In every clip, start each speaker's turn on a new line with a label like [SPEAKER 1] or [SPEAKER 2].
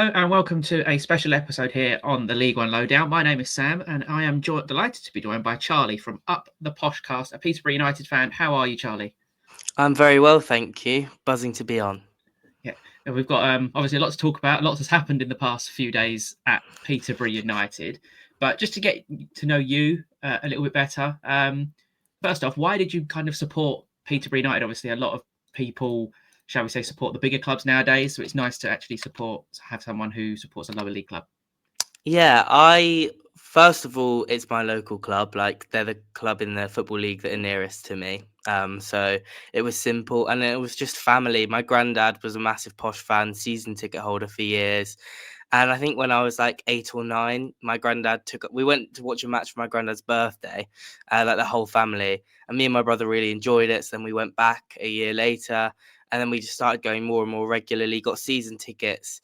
[SPEAKER 1] Hello and welcome to a special episode here on the League One Lowdown. My name is Sam and I am delighted to be joined by Charlie from UpThePoshCast, a Peterborough United fan. How are you, Charlie?
[SPEAKER 2] I'm very well, thank you. Buzzing to be on.
[SPEAKER 1] Yeah, and we've got obviously a lot to talk about. Lots has happened in the past few days at Peterborough United. But just to get to know you a little bit better, first off, why did you kind of support Peterborough United? Obviously, a lot of people, shall we say, support the bigger clubs nowadays. So it's nice to actually have someone who supports a lower league club.
[SPEAKER 2] Yeah, first of all, it's my local club. Like, they're the club in the football league that are nearest to me. So it was simple, and it was just family. My granddad was a massive Posh fan, season ticket holder for years. And I think when I was like 8 or 9, my granddad we went to watch a match for my granddad's birthday, like the whole family. And me and my brother really enjoyed it. So then we went back a year later, and then we just started going more and more regularly, got season tickets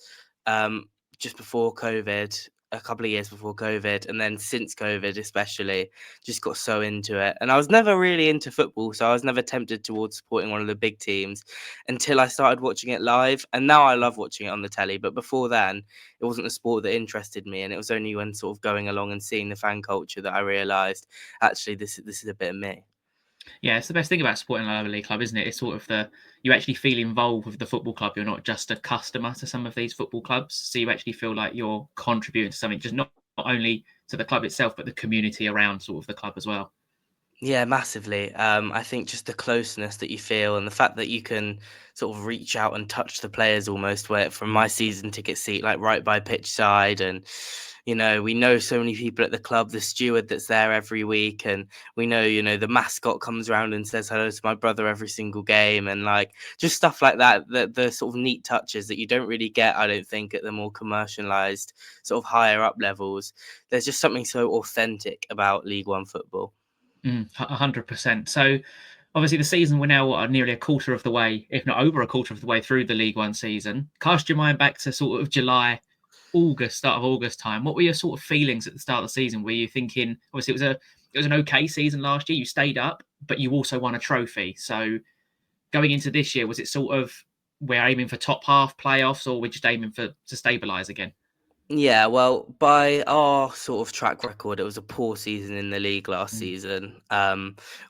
[SPEAKER 2] just before COVID, a couple of years before COVID, and then since COVID especially, just got so into it. And I was never really into football, so I was never tempted towards supporting one of the big teams until I started watching it live. And now I love watching it on the telly, but before then, it wasn't a sport that interested me. And it was only when sort of going along and seeing the fan culture that I realised, actually, this is a bit of me.
[SPEAKER 1] Yeah, it's the best thing about supporting a lower league club, isn't it? It's sort of you actually feel involved with the football club. You're not just a customer to some of these football clubs. So you actually feel like you're contributing to something, just not only to the club itself, but the community around sort of the club as well.
[SPEAKER 2] Yeah, massively. I think just the closeness that you feel and the fact that you can sort of reach out and touch the players almost where from my season ticket seat, like right by pitch side. And, we know so many people at the club, the steward that's there every week. And we know, the mascot comes around and says hello to my brother every single game. And like just stuff like that, the sort of neat touches that you don't really get, I don't think, at the more commercialized sort of higher up levels. There's just something so authentic about League One football.
[SPEAKER 1] 100%. So obviously the season, we're now nearly a quarter of the way, if not over a quarter of the way through the League One season. Cast your mind back to sort of start of August time. What were your sort of feelings at the start of the season? Were you thinking, obviously it was an okay season last year, you stayed up, but you also won a trophy. So going into this year, was it sort of we're aiming for top half playoffs, or we're just aiming to stabilise again?
[SPEAKER 2] Yeah, well, by our sort of track record, it was a poor season in the league last season.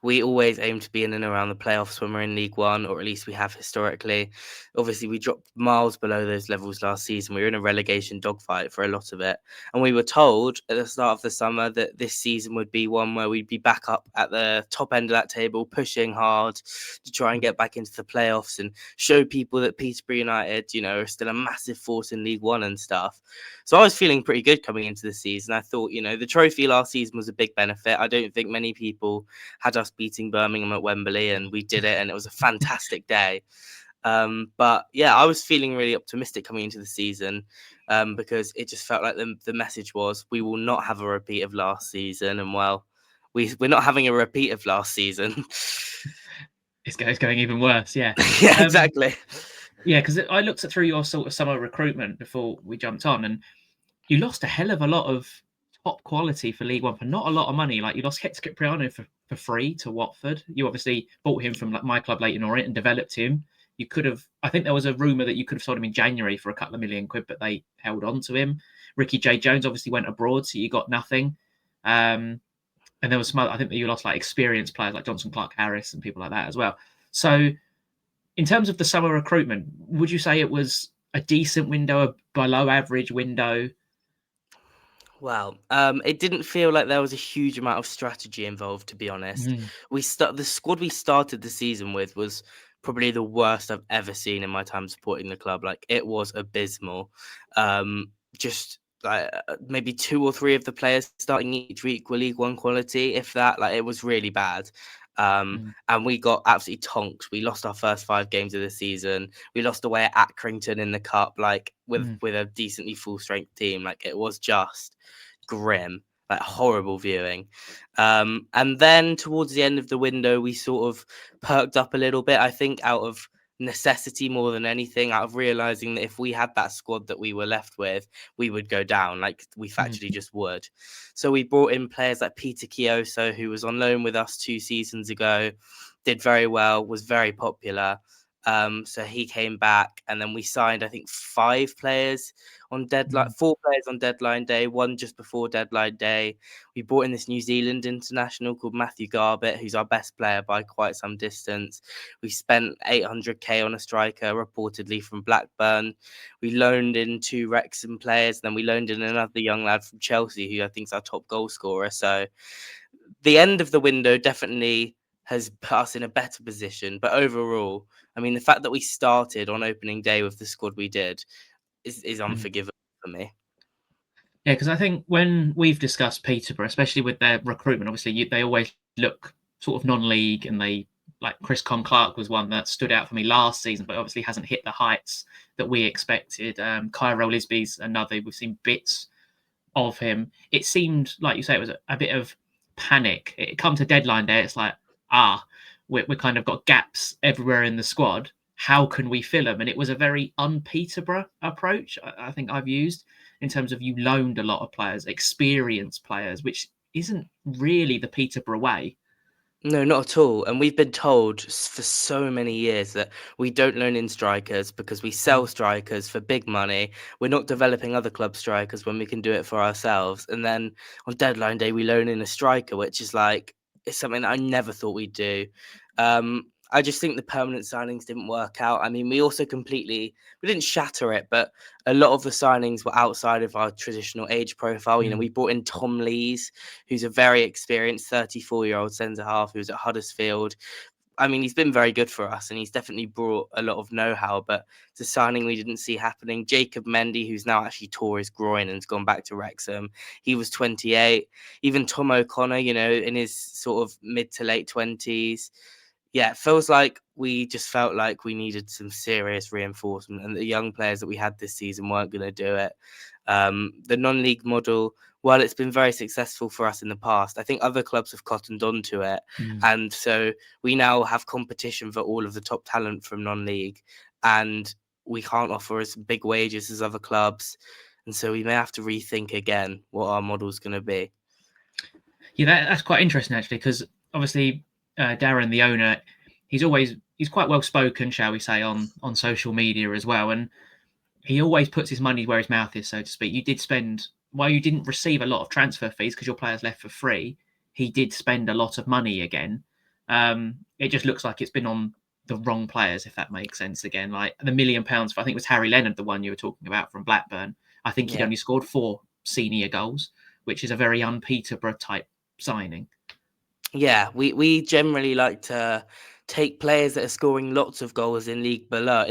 [SPEAKER 2] We always aim to be in and around the playoffs when we're in League One, or at least we have historically. Obviously, we dropped miles below those levels last season. We were in a relegation dogfight for a lot of it. And we were told at the start of the summer that this season would be one where we'd be back up at the top end of that table, pushing hard to try and get back into the playoffs and show people that Peterborough United, are still a massive force in League One and stuff. So I was feeling pretty good coming into the season. I thought, the trophy last season was a big benefit. I don't think many people had us beating Birmingham at Wembley, and we did it, and it was a fantastic day. But yeah, I was feeling really optimistic coming into the season because it just felt like the message was we will not have a repeat of last season. And well, we're not having a repeat of last season.
[SPEAKER 1] It's going even worse, yeah.
[SPEAKER 2] Yeah, exactly.
[SPEAKER 1] Yeah, because I looked through your sort of summer recruitment before we jumped on, and you lost a hell of a lot of top quality for League One for not a lot of money. Like you lost Hector Cipriano for free to Watford. You obviously bought him from like my club, Leyton Orient, and developed him. You could have, I think there was a rumour that you could have sold him in January for a couple of million quid, but they held on to him. Ricky J. Jones obviously went abroad, so you got nothing. And there was some other, I think that you lost like experienced players like Johnson Clark Harris and people like that as well. So in terms of the summer recruitment, would you say it was a decent window, a below average window?
[SPEAKER 2] Well, it didn't feel like there was a huge amount of strategy involved, to be honest. The squad we started the season with was probably the worst I've ever seen in my time supporting the club. Like, it was abysmal. Just like maybe 2 or 3 of the players starting each week were League One quality, if that. Like, it was really bad. And we got absolutely tonked. We lost our first 5 games of the season. We lost away at Accrington in the cup, like with a decently full strength team. Like, it was just grim, like horrible viewing. And then towards the end of the window, we sort of perked up a little bit, I think, out of necessity more than anything, out of realizing that if we had that squad that we were left with, we would go down, like we factually just would. So we brought in players like Peter Chioso, who was on loan with us 2 seasons ago, did very well, was very popular. So he came back, and then we signed, I think, 5 players on deadline,
[SPEAKER 1] Mm.
[SPEAKER 2] 4 players on deadline day, 1 just before deadline day. We brought in this New Zealand international called Matthew Garbett, who's our best player by quite some distance. We spent 800k on a striker, reportedly from Blackburn. We loaned in 2 Wrexham players, then we loaned in another young lad from Chelsea, who I think is our top goal scorer. So the end of the window definitely has put us in a better position. But overall, I mean, the fact that we started on opening day with the squad we did is
[SPEAKER 1] Mm.
[SPEAKER 2] unforgivable for me.
[SPEAKER 1] Yeah, because I think when we've discussed Peterborough, especially with their recruitment, obviously they always look sort of non-league, and they like Chris Clark was one that stood out for me last season, but obviously hasn't hit the heights that we expected. Cairo Lisby's another. We've seen bits of him. It seemed like you say it was a bit of panic. It come to deadline day, it's like we kind of got gaps everywhere in the squad. How can we fill them? And it was a very un-Peterborough approach I think I've used in terms of you loaned a lot of players, experienced players, which isn't really the Peterborough way.
[SPEAKER 2] No, not at all. And we've been told for so many years that we don't loan in strikers because we sell strikers for big money. We're not developing other club strikers when we can do it for ourselves. And then on deadline day, we loan in a striker, which is like, it's something that I never thought we'd do. I just think the permanent signings didn't work out. I mean, we didn't shatter it, but a lot of the signings were outside of our traditional age profile. You know, we brought in Tom Lees, who's a very experienced 34-year-old centre half who's at Huddersfield. I mean, he's been very good for us, and he's definitely brought a lot of know-how, but it's a signing we didn't see happening. Jacob Mendy, who's now actually tore his groin and has gone back to Wrexham, he was 28. Even Tom O'Connor, you know, in his sort of mid to late 20s. Yeah, it feels like we just felt like we needed some serious reinforcement, and the young players that we had this season weren't going to do it. The non-league model, while it's been very successful for us in the past, I think other clubs have cottoned on to it. And so we now have competition for all of the top talent from non-league, and we can't offer as big wages as other clubs. And so we may have to rethink again what our model is going to be.
[SPEAKER 1] Yeah, that's quite interesting actually, because obviously Darren, the owner, he's quite well spoken, shall we say, on social media as well, and he always puts his money where his mouth is, so to speak. You did spend, while you didn't receive a lot of transfer fees because your players left for free, he did spend a lot of money again. It just looks like it's been on the wrong players, if that makes sense again. Like the £1 million, I think it was Harry Leonard, the one you were talking about from Blackburn. I think he'd
[SPEAKER 2] Yeah.
[SPEAKER 1] only scored 4 senior goals, which is a very un-Peterborough type signing.
[SPEAKER 2] Yeah, we generally like to take players that are scoring lots of goals in leagues below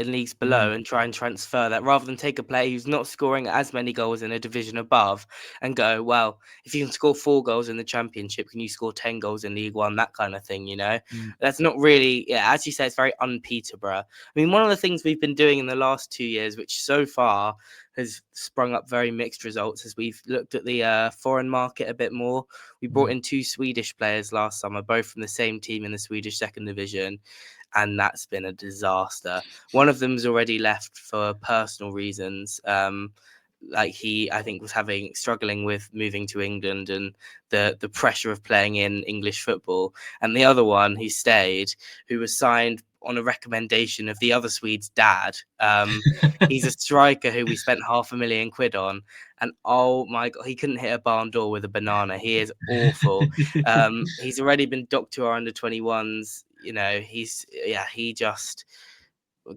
[SPEAKER 2] and try and transfer that, rather than take a player who's not scoring as many goals in a division above and go, well, if you can score 4 goals in the Championship, can you score 10 goals in League One? That kind of thing, you know? That's not really, yeah, as you say, it's very un-Peterborough. I mean, one of the things we've been doing in the last 2 years, which so far has sprung up very mixed results, as we've looked at the foreign market a bit more. We brought in 2 Swedish players last summer, both from the same team in the Swedish second division, and that's been a disaster. One of them's already left for personal reasons. Like I think, was struggling with moving to England and the pressure of playing in English football. And the other one who stayed, who was signed on a recommendation of the other Swede's dad. He's a striker who we spent £500,000 on, and oh my God, he couldn't hit a barn door with a banana. He is awful. He's already been docked to our under-21s. You know, he just,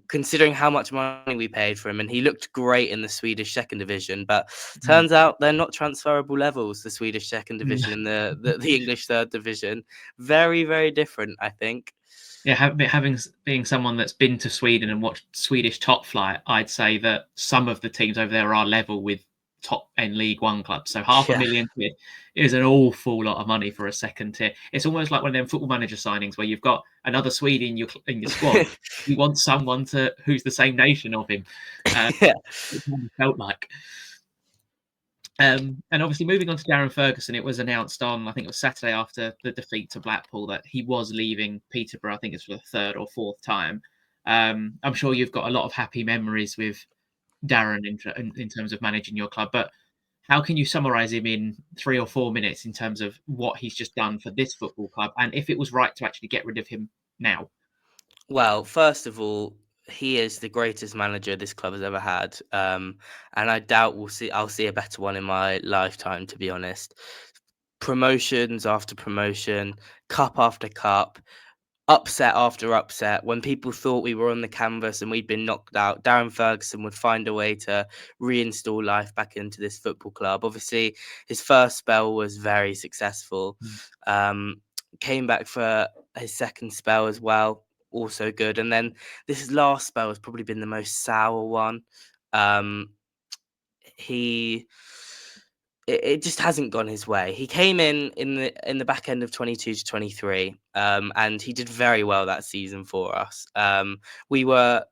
[SPEAKER 2] considering how much money we paid for him, and he looked great in the Swedish second division, but turns out they're not transferable levels, the Swedish second division and the English third division. Very, very different, I think.
[SPEAKER 1] Yeah, being someone that's been to Sweden and watched Swedish top flight, I'd say that some of the teams over there are level with top end League One clubs. So £500,000 is an awful lot of money for a second tier. It's almost like one of them Football Manager signings where you've got another Swede in your squad. You want someone who's the same nation of him.
[SPEAKER 2] Yeah.
[SPEAKER 1] It felt like. And obviously, moving on to Darren Ferguson, it was announced on, I think it was Saturday after the defeat to Blackpool, that he was leaving Peterborough. I think it's for the 3rd or 4th time. I'm sure you've got a lot of happy memories with Darren in terms of managing your club, but how can you summarise him in 3 or 4 minutes in terms of what he's just done for this football club, and if it was right to actually get rid of him now?
[SPEAKER 2] Well, first of all, he is the greatest manager this club has ever had, and I doubt I'll see a better one in my lifetime, to be honest. Promotions after promotion, cup after cup, upset after upset. When people thought we were on the canvas and we'd been knocked out, Darren Ferguson would find a way to reinstall life back into this football club. Obviously, his first spell was very successful. Um, Came back for his second spell as well, also good. And then this last spell has probably been the most sour one. Um, he it just hasn't gone his way. He came in the back end of 22 to 23, and he did very well that season for us. We were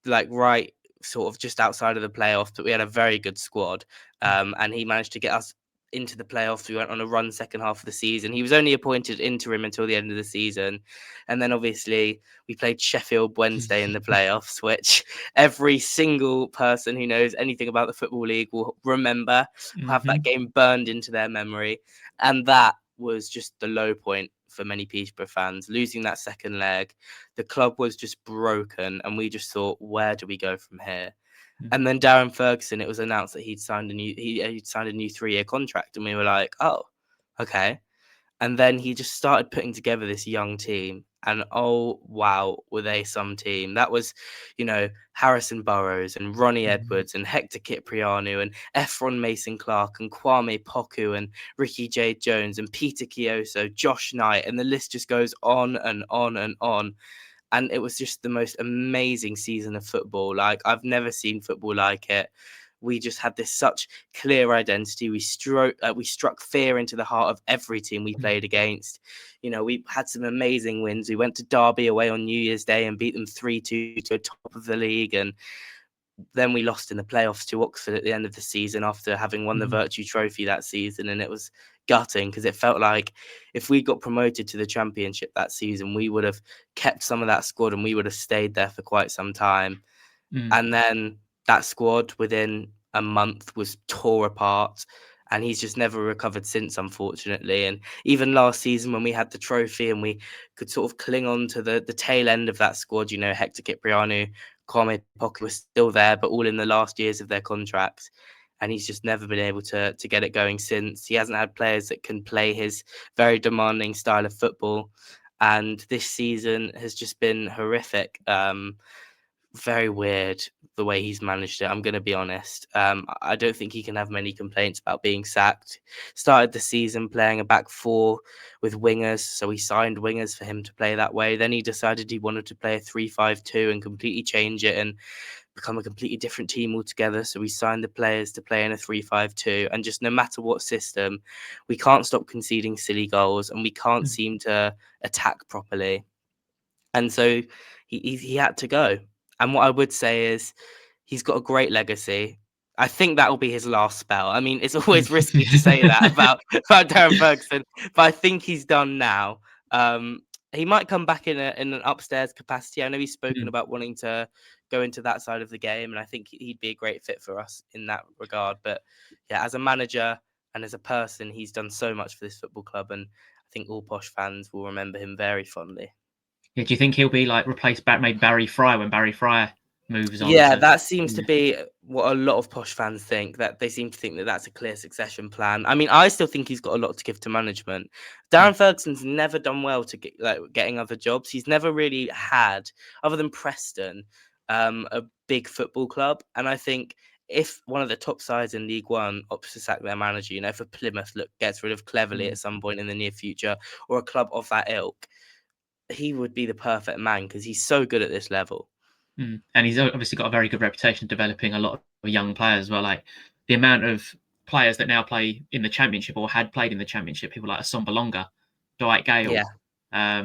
[SPEAKER 2] like right sort of just outside of the playoffs, but we had a very good squad, and he managed to get us into the playoffs. We went on a run second half of the season. He was only appointed interim until the end of the season, and then obviously we played Sheffield Wednesday in the playoffs, which every single person who knows anything about the Football League will remember, will have that game burned into their memory. And that was just the low point for many Peterborough fans. Losing that second leg, the club was just broken, and we just thought, where do we go from here? And then Darren Ferguson, it was announced that he'd signed a new 3-year contract, and we were like, oh, okay. And then he just started putting together this young team. And oh, wow, were they some team. That was, Harrison Burrows and Ronnie Edwards and Hector Cipriano and Ephron Mason-Clark and Kwame Poku and Ricky J. Jones and Peter Chioso, Josh Knight, and the list just goes on and on and on. And it was just the most amazing season of football. Like, I've never seen football like it. We just had this such clear identity. We struck fear into the heart of every team we played against. We had some amazing wins. We went to Derby away on New Year's Day and beat them 3-2 to the top of the league. And then we lost in the playoffs to Oxford at the end of the season after having won the Virtue Trophy that season. And it was gutting because it felt like if we got promoted to the Championship that season, we would have kept some of that squad and we would have stayed there for quite some time. And then that squad within a month was tore apart, and he's just never recovered since, unfortunately. And even last season when we had the trophy and we could sort of cling on to the tail end of that squad, Hector Cipriano, Kwame Poku was still there, but all in the last years of their contracts. And he's just never been able to get it going since. He hasn't had players that can play his very demanding style of football. And this season has just been horrific. Very weird the way he's managed it. I'm going to be honest. I don't think he can have many complaints about being sacked. Started the season playing a back four with wingers, so we signed wingers for him to play that way. Then he decided he wanted to play a 3-5-2 and completely change it and become a completely different team altogether. So we signed the players to play in a 3-5-2, and just no matter what system, we can't stop conceding silly goals and we can't seem to attack properly. And so he had to go. And what I would say is he's got a great legacy. I think that will be his last spell. I mean, it's always risky to say that about Darren Ferguson, but I think he's done now. He might come back in an upstairs capacity. I know he's spoken about wanting to go into that side of the game, and I think he'd be a great fit for us in that regard. But yeah, as a manager and as a person, he's done so much for this football club, and I think all Posh fans will remember him very fondly.
[SPEAKER 1] Yeah, do you think he'll be like replaced by maybe Barry Fry when Barry Fry moves on?
[SPEAKER 2] Yeah, that seems to be what a lot of Posh fans think, that they seem to think that that's a clear succession plan. I mean, I still think he's got a lot to give to management. Darren Ferguson's never done well to getting other jobs. He's never really had, other than Preston, a big football club. And I think if one of the top sides in League One opts to sack their manager, if a Plymouth gets rid of Cleverly at some point in the near future, or a club of that ilk, he would be the perfect man because he's so good at this level.
[SPEAKER 1] And he's obviously got a very good reputation developing a lot of young players as well. Like the amount of players that now play in the Championship or had played in the Championship, people like Assombalonga, Dwight Gale.
[SPEAKER 2] Yeah.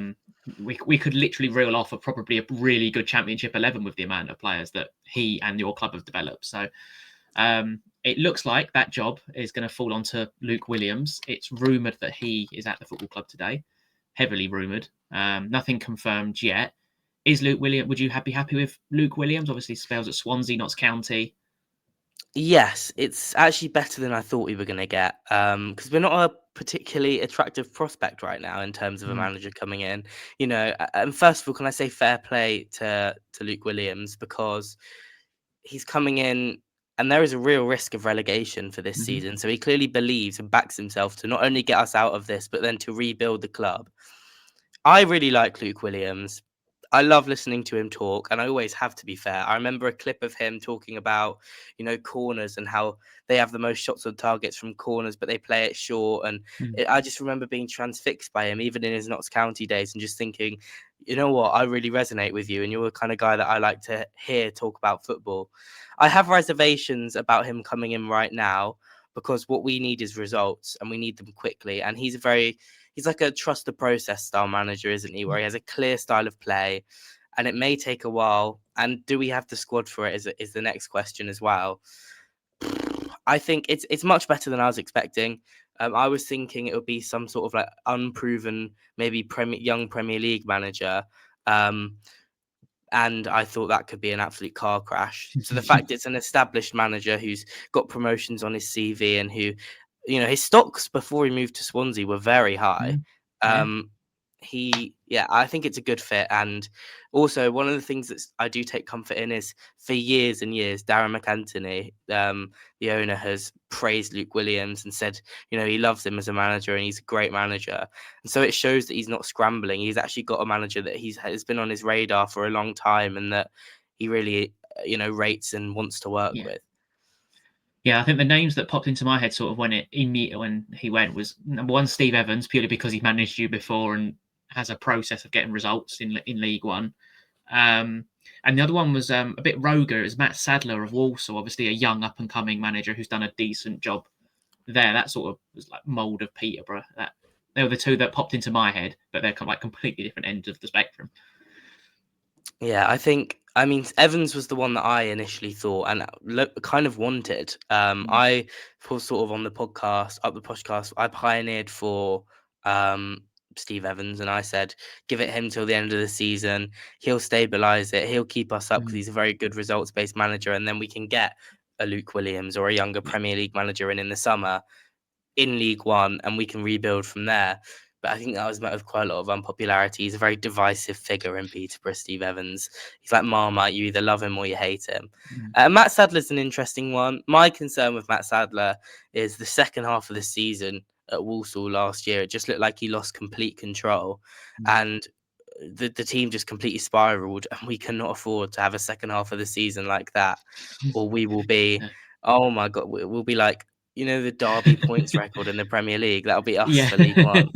[SPEAKER 1] We could literally reel off probably a really good Championship 11 with the amount of players that he and your club have developed. So it looks like that job is going to fall onto Luke Williams. It's rumoured that he is at the football club today, heavily rumoured. Nothing confirmed yet. Is Luke Williams? Would you be happy with Luke Williams? Obviously, spells at Swansea, Notts County.
[SPEAKER 2] Yes, it's actually better than I thought we were going to get. Because we're not a particularly attractive prospect right now in terms of a
[SPEAKER 1] Mm.
[SPEAKER 2] manager coming in. And first of all, can I say fair play to Luke Williams, because he's coming in and there is a real risk of relegation for this
[SPEAKER 1] Hmm.
[SPEAKER 2] season. So he clearly believes and backs himself to not only get us out of this, but then to rebuild the club. I really like Luke Williams. I love listening to him talk, and I always have, to be fair. I remember a clip of him talking about, corners and how they have the most shots on targets from corners, but they play it short. And
[SPEAKER 1] Mm.
[SPEAKER 2] I just remember being transfixed by him, even in his Notts County days, and just thinking, you know what, I really resonate with you, and you're the kind of guy that I like to hear talk about football. I have reservations about him coming in right now, because what we need is results, and we need them quickly. And he's like a trust the process style manager, isn't he? Where he has a clear style of play, and it may take a while. And do we have the squad for it? Is the next question as well. I think it's much better than I was expecting. I was thinking it would be some sort of like unproven, maybe young Premier League manager. Um, and I thought that could be an absolute car crash. So the fact it's an established manager who's got promotions on his CV, and who, his stocks before he moved to Swansea were very high.
[SPEAKER 1] Mm. Yeah.
[SPEAKER 2] Um, I think it's a good fit. And also, one of the things that I do take comfort in is, for years and years, Darren McAntony, the owner, has praised Luke Williams and said, he loves him as a manager and he's a great manager. And so it shows that he's not scrambling. He's actually got a manager that has been on his radar for a long time, and that he really, rates and wants to work
[SPEAKER 1] Yeah.
[SPEAKER 2] with.
[SPEAKER 1] Yeah, I think the names that popped into my head sort of when he went was, number one, Steve Evans, purely because he's managed you before and has a process of getting results in League One. And the other one was a bit roguer. It was Matt Sadler of Walsall, obviously a young up and coming manager who's done a decent job there. That sort of was like mould of Peterborough. They were the two that popped into my head, but they're kind of like completely different ends of the spectrum.
[SPEAKER 2] Yeah, I mean, Evans was the one that I initially thought and kind of wanted. I was sort of on the podcast, UpThePoshCast, I pioneered for um, Steve Evans, and I said, give it him till the end of the season. He'll stabilize it. He'll keep us up, because
[SPEAKER 1] Mm.
[SPEAKER 2] he's a very good results-based manager, and then we can get a Luke Williams or a younger Premier League manager in the summer, in League One, and we can rebuild from there. But I think that was met with quite a lot of unpopularity. He's a very divisive figure in Peterborough, Steve Evans. He's like Marmite. You either love him or you hate him.
[SPEAKER 1] Mm.
[SPEAKER 2] Matt Sadler's an interesting one. My concern with Matt Sadler is the second half of the season at Walsall last year. It just looked like he lost complete control.
[SPEAKER 1] Mm.
[SPEAKER 2] And the team just completely spiraled, and we cannot afford to have a second half of the season like that, or we will be, oh my God, we'll be like, the Derby points record in the Premier League. That'll be us
[SPEAKER 1] Yeah.
[SPEAKER 2] for League One.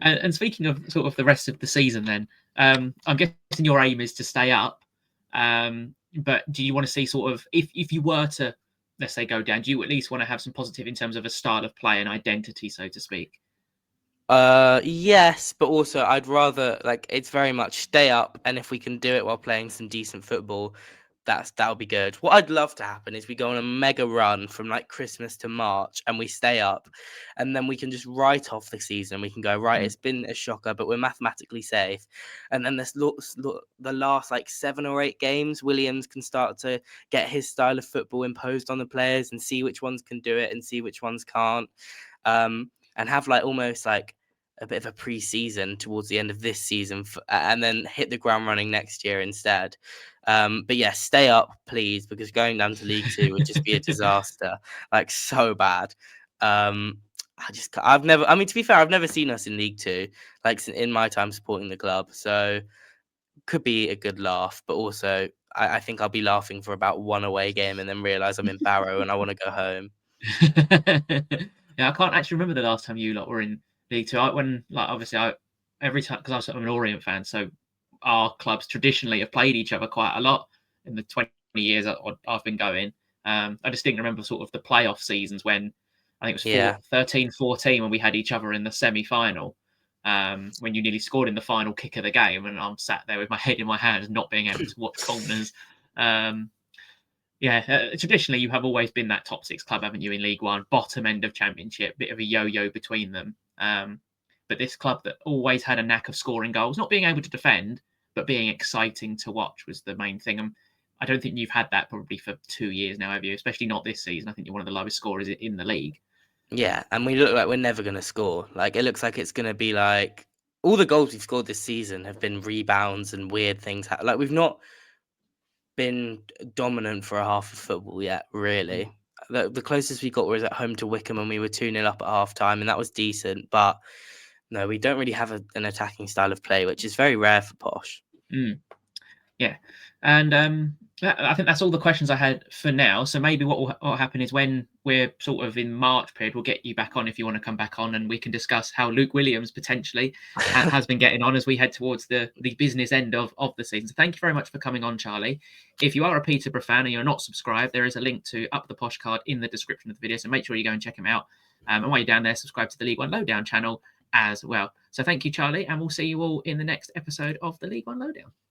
[SPEAKER 1] And speaking of sort of the rest of the season, then I'm guessing your aim is to stay up. But do you want to see sort of, if you were to, let's say, go down, do you at least want to have some positive in terms of a style of play and identity, so to speak?
[SPEAKER 2] Yes, but also I'd rather, like, it's very much stay up, and if we can do it while playing some decent football, that'll be good. What I'd love to happen is we go on a mega run from like Christmas to March, and we stay up, and then we can just write off the season. We can go, right,
[SPEAKER 1] Mm.
[SPEAKER 2] it's been a shocker, but we're mathematically safe. And then the last like 7 or 8 games, Williams can start to get his style of football imposed on the players, and see which ones can do it and see which ones can't. And have like almost like a bit of a pre-season towards the end of this season, and then hit the ground running next year instead. But yeah, stay up, please, because going down to League Two would just be a disaster, like so bad. I've never, I mean, to be fair, I've never seen us in League Two, like in my time supporting the club. So could be a good laugh, but also I think I'll be laughing for about one away game and then realize I'm in Barrow and I want to go home.
[SPEAKER 1] Yeah, I can't actually remember the last time you lot were in League Two. When, like, obviously, every time, because I'm an Orient fan, so our clubs traditionally have played each other quite a lot in the 20 years I've been going. I just didn't remember sort of the playoff seasons when I think it was
[SPEAKER 2] Yeah.
[SPEAKER 1] 13-14 when we had each other in the semi-final. When you nearly scored in the final kick of the game, and I'm sat there with my head in my hands, not being able to watch corners. Traditionally you have always been that top six club, haven't you, in League One, bottom end of Championship, bit of a yo-yo between them. But this club that always had a knack of scoring goals, not being able to defend, but being exciting to watch was the main thing. And I don't think you've had that probably for 2 years now, have you? Especially not this season. I think you're one of the lowest scorers in the league.
[SPEAKER 2] Yeah, and we look like we're never going to score. Like, it looks like it's going to be like all the goals we've scored this season have been rebounds and weird things. Like, we've not been dominant for a half of football yet, really. The closest we got was at home to Wickham, and we were 2-0 up at half time, and that was decent. But no, we don't really have an attacking style of play, which is very rare for Posh.
[SPEAKER 1] Mm. Yeah, and I think that's all the questions I had for now. So maybe what will happen is when we're sort of in March period, we'll get you back on if you want to come back on, and we can discuss how Luke Williams potentially has been getting on as we head towards the business end of the season. So thank you very much for coming on, Charlie. If you are a Peterborough fan and you're not subscribed, there is a link to Up the Posh card in the description of the video. So make sure you go and check him out. And while you're down there, subscribe to the League One Lowdown channel as well. So thank you, Charlie, and we'll see you all in the next episode of the League One Lowdown.